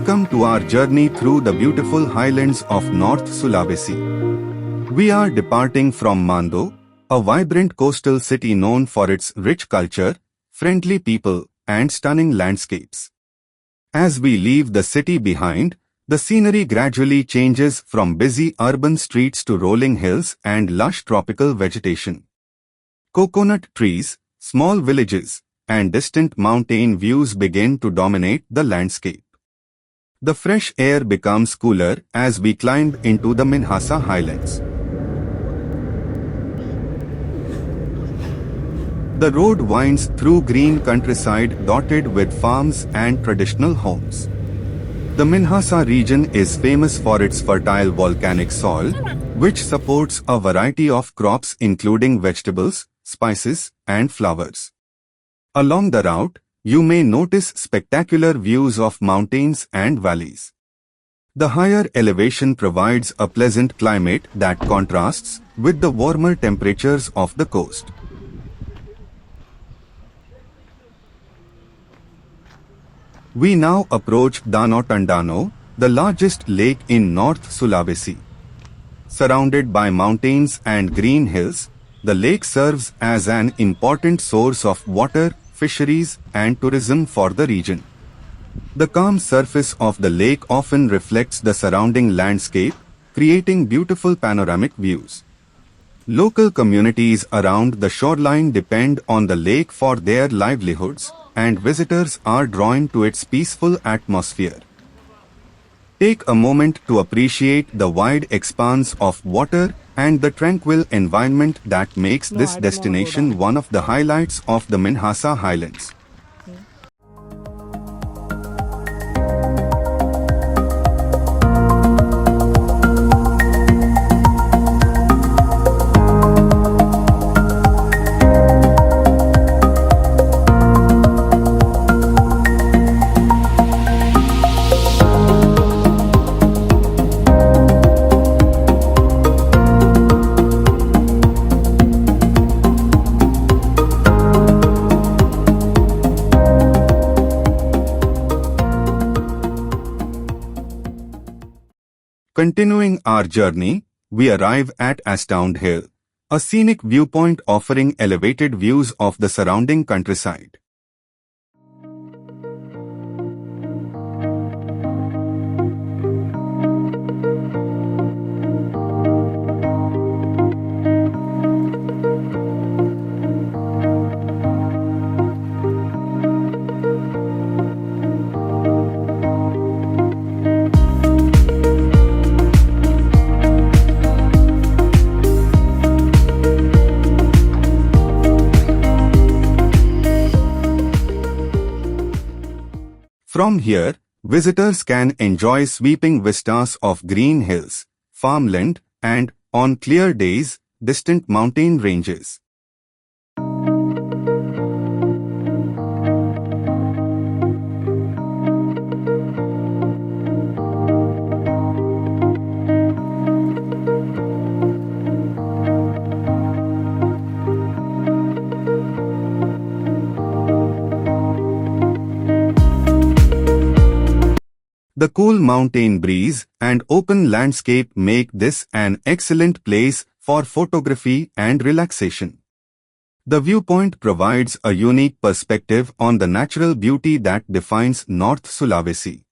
Welcome to our journey through the beautiful highlands of North Sulawesi. We are departing from Manado, a vibrant coastal city known for its rich culture, friendly people, and stunning landscapes. As we leave the city behind, the scenery gradually changes from busy urban streets to rolling hills and lush tropical vegetation. Coconut trees, small villages, and distant mountain views begin to dominate the landscape. The fresh air becomes cooler as we climb into the Minahasa Highlands. The road winds through green countryside dotted with farms and traditional homes. The Minahasa region is famous for its fertile volcanic soil, which supports a variety of crops including vegetables, spices, and flowers. Along the route, you may notice spectacular views of mountains and valleys. The higher elevation provides a pleasant climate that contrasts with the warmer temperatures of the coast. We now approach Danau Tondano, the largest lake in North Sulawesi. Surrounded by mountains and green hills, the lake serves as an important source of water, fisheries, and tourism for the region. The calm surface of the lake often reflects the surrounding landscape, creating beautiful panoramic views. Local communities around the shoreline depend on the lake for their livelihoods, and visitors are drawn to its peaceful atmosphere. Take a moment to appreciate the wide expanse of water and the tranquil environment that makes this destination one of the highlights of the Minahasa Highlands. Continuing our journey, we arrive at Astound Hill, a scenic viewpoint offering elevated views of the surrounding countryside. From here, visitors can enjoy sweeping vistas of green hills, farmland, and, on clear days, distant mountain ranges. The cool mountain breeze and open landscape make this an excellent place for photography and relaxation. The viewpoint provides a unique perspective on the natural beauty that defines North Sulawesi.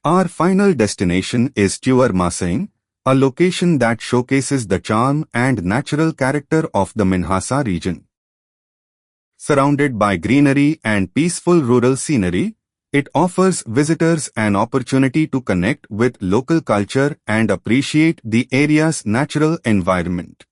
Our final destination is Tuur Maasering, a location that showcases the charm and natural character of the Minahasa region. Surrounded by greenery and peaceful rural scenery, it offers visitors an opportunity to connect with local culture and appreciate the area's natural environment.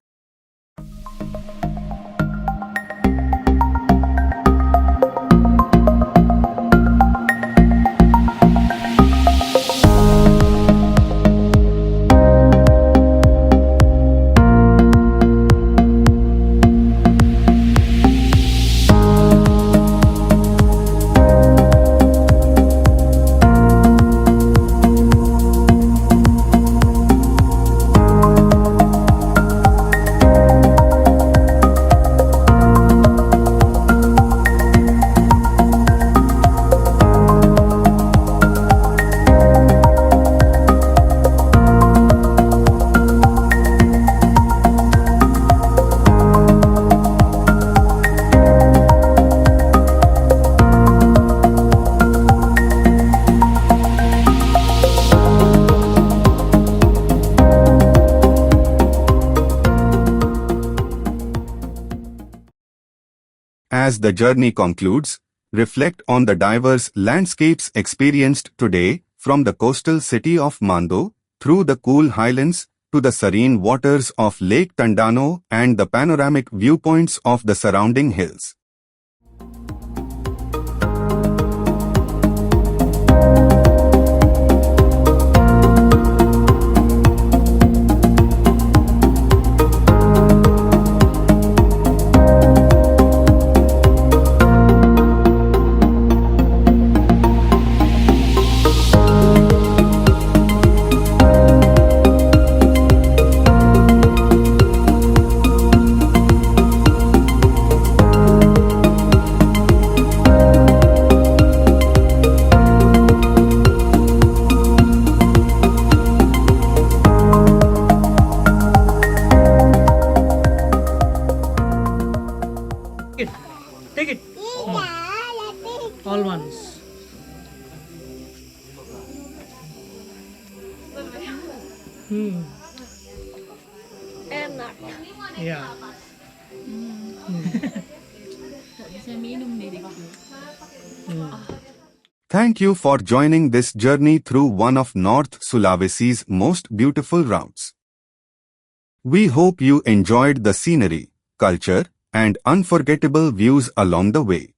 As the journey concludes, reflect on the diverse landscapes experienced today, from the coastal city of Manado, through the cool highlands, to the serene waters of Lake Tondano and the panoramic viewpoints of the surrounding hills. Take it. All ones. Enak. Yeah. Bisa minum nih deh. Thank you for joining this journey through one of North Sulawesi's most beautiful routes. We hope you enjoyed the scenery, culture, and unforgettable views along the way.